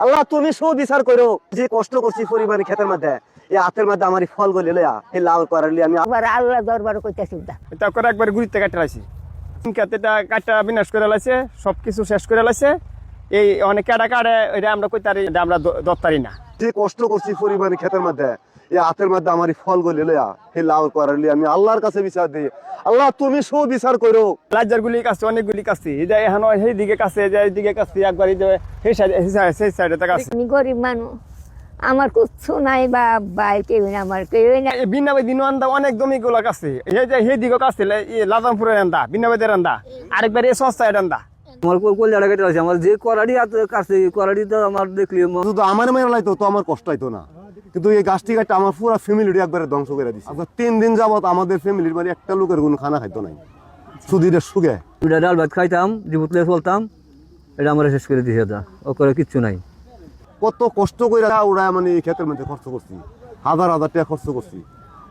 আল্লাহ তুমি সুবিচার করো, যে কষ্ট করছি পরিবারের ক্ষেতের মধ্যে, এই হাতের মধ্যে আমার ফল গলি লয়া এই লাল করালি আমি আল্লাহ দরবার কইতাছি এটা করে একবার গুড়িতে কাটে লাইছি, ক্ষেতেটা কাটা বিনাশ করে লাইছে, সবকিছু শেষ করে লাইছে। এই অনেক কাটা কাটে এটা আমরা কইতারি, এটা আমরা দত্তারি না। যে কষ্ট করছি পরিবারের ক্ষেতের মধ্যে, এই হাতের মধ্যে আমার ফল গলি লয়া এই লাল করালি আমি আল্লাহর কাছে বিচার দিই। আল্লাহ তুমি সুবিচার করো। লাজ্জার গুলি কাছে অনেকগুলি কাছে, এই যে এখন সেই দিকে কাছে, যে এইদিকে কাছে একবার সেই সাইডে কাছে। আমি গরিব মানুষ, আমার কিচ্ছু নাই, বা ভাই কেউ নাই, আমার কেউ নাই। বিনাবাই দিন আন্দা অনেক জমি গুলো কাছে, এই যে সেই দিকে কাছে লাজামপুরের আন্দা, বিনাবাইদের আন্দা, আরেকবার এই সস্তায় আন্দা। আমার কল্যাণ কেটে আছে, আমার যে করাড়ি কাছে করাড়ি তো আমার দেখলি শুধু আমার মেয়ের লাইতো তো আমার কষ্ট হইতো না, কিন্তু এই গাছটি কাটতে আমার পুরো ফ্যামিলিটি একবারে ধ্বংস করে দিচ্ছে। 3 দিন যাবত আমাদের ফ্যামিলির মানে একটা লোকের কোনো খানা খাইতো নাই, সুদিনের সুগে দুটা ডাল ভাত খাইতাম, জীবতলে চলতাম, এটা আমার শেষ করে দিছে। ও করে কিচ্ছু নাই। কত কষ্ট করে ওরা মানে এই ক্ষেতের মধ্যে খরচ করছি, হাজার হাজার টাকা খরচ করছি।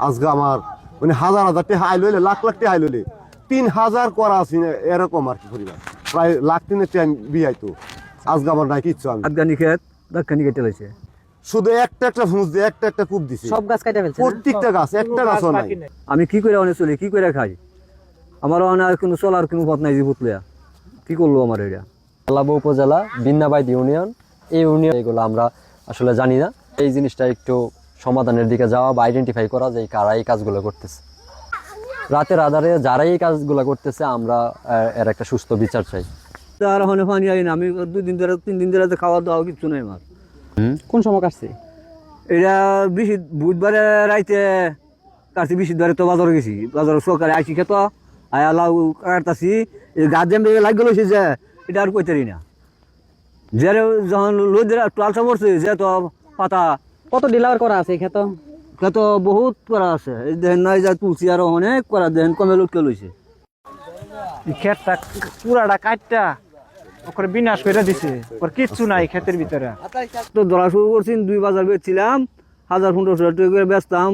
আজকে আমার মানে হাজার হাজার টাকা হাই লইলে, লাখ লাখ টাকা হাই লইলে 3000 করা আছি এরকম আর কি পরিবার, প্রায় লাখ 3 টাকা বিয়াইতো। আজকে আমার নাই কিচ্ছু। আমি আফগানি খেত দাক্ষানি কেটে লাইছে, শুধু একটা একটা ফুঁস দিয়ে একটা কূপ দিছি, সব গাছ কাটা ফেলছে, প্রত্যেকটা গাছ, একটা গাছও নাই। আমি কি করে অনেক চলি, কি করে খাই? আমার অনেক কোনো চলার কোনো পথ নাই জীবতলে। কি করলো আমার এটা? লাবো উপজেলা বিন্নাবাইদ ইউনিয়ন, এই ইউনিয়ন এগুলো আমরা আসলে জানি না। এই জিনিসটা একটু সমাধানের দিকে যাওয়া বা আইডেন্টিফাই করা যে কারা এই কাজগুলো করতেছে, রাতের আধারে যারা এই কাজগুলো করতেছে, আমরা এর একটা সুস্থ বিচার চাই। আর ওখানে পানি আই না, আমি 2 দিন ধরে 3 দিন ধরে খাওয়া দাওয়া কিচ্ছু নাই আমার। কোন সময় কাটছে এটা বুধবারে রাইতে কাটছি, বৃহস্পতিবারে তো বাজারে গেছি, বাজারে সরকারে আইসি খেত আয়া লাউ কাটতাছি, এই গাছ যেন লাগ গেল যে এটা আর কইতারি না। যে যখন লোদের টালসা পড়ছে, যে তো পাতা কত ডিলার করা আছে খেত? খেত বহুত করা আছে, এই দেখেন নাই যা তুলসি, আরো অনেক করা দেখেন কমে লোটকে লইছে। ক্ষেতটা পুরাটা কাটটা ওখানে বিনাশ করে দিছে, ওর কিচ্ছু নাই ক্ষেতের ভিতরে। তো ধরা শুরু করছি, 2 বাজার বেচছিলাম, 1000-1500 টাকা করে বেচতাম।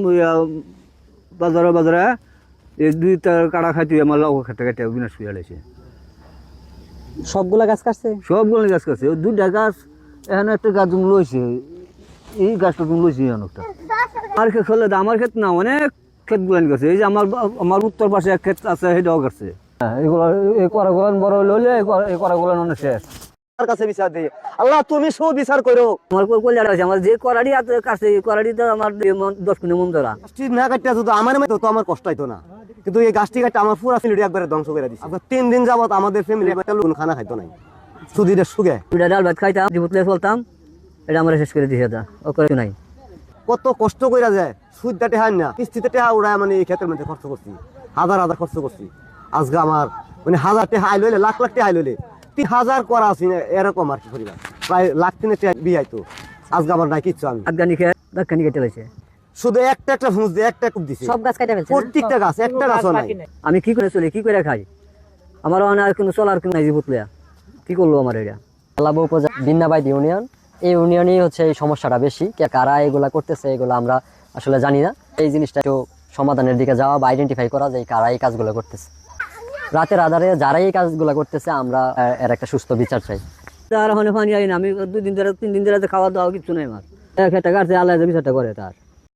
বাজারে বাজারে এই 2 কাটা খাইতে আমার লাউ খেতে খেতে বিনাশ করে লাইছে। সবগুলা গাছ কাটছে? সবগুলো গাছ কাটছে, ওই 2টা গাছ। এখানে একটা গাছ তুমি লইছে, এই গাছটা তুমি লইছে অনেকটা। আমার ক্ষেত হলে আমার ক্ষেত না, অনেক ক্ষেত গুলান গেছে। এই যে আমার উত্তর পাশে এক ক্ষেত আছে, সেটাও কাটছে। এগুলো এই করাগুলান বড় লইলে এই করাগুলান অনেক শেষ। আল্লাহর কাছে বিচার দিই। আল্লাহ তুমি সুবিচার করো। আমার কল্যাণ আছে, আমার যে করাড়ি কাটছে, এই করাড়িতে আমার 10 কিলো মন ধরা। গাছটি না কাটতে শুধু আমার মেয়ে তো আমার কষ্ট হইতো না, কিন্তু এই গাছটি কাটতে আমার পুরো ফ্যামিলিটি একবারে ধ্বংস করে দিচ্ছে। 3 দিন যাবত আমাদের ফ্যামিলি একটা লোক খানা খাইতো নাই, সুদিনের সুগে 2টা ডাল ভাত খাইতাম, জীবতলে চলতাম, এটা আমার শেষ করে দিছে। ও করে নাই। কত কষ্ট কইরা যায়, সুদটা টেহা না, কিস্তিতে টেহা উড়ায় মানে এই ক্ষেতের মধ্যে খরচ করছি, হাজার হাজার খরচ করছি। আজকে আমার মানে 1000 টাকা হাই লইলে, লাখ লাখ টাকা হাই লইলে 3000 করা আছি এরকম আর কি পরিবার, প্রায় লাখ 3 টাকা বিয়াইতো। আজকে আমার নাই কিচ্ছু। আমি আফগানি খেত দাক্ষানি কেটে লাইছে, শুধু একটা ফুঁস দিয়ে একটা কূপ দিছি, সব গাছ কাটা ফেলছে, প্রত্যেকটা গাছ, একটা গাছও নাই। আমি কি করে চলি, কি করে খাই? আমার অনেক কোনো চলার কোনো নাই জীবতলে। কি করলো আমার এটা? লাবো উপজেলা বিন্নাবাইদ ইউনিয়ন, এই ইউনিয়নেই হচ্ছে এই সমস্যাটা বেশি। কারা এগুলা করতেছে এগুলো আমরা আসলে জানি না। এই জিনিসটা একটু সমাধানের দিকে যাওয়া বা আইডেন্টিফাই করা যে কারা এই কাজগুলো করতেছে, রাতের আধারে যারা এই কাজগুলো করতেছে, আমরা এর একটা সুস্থ বিচার চাই। আর ওখানে পানি আই না, আমি 2 দিন ধরে 3 দিন ধরে খাওয়া দাওয়া কিচ্ছু নাই আমার। একটা কাটছে, আল্লাহ বিচারটা করে তার।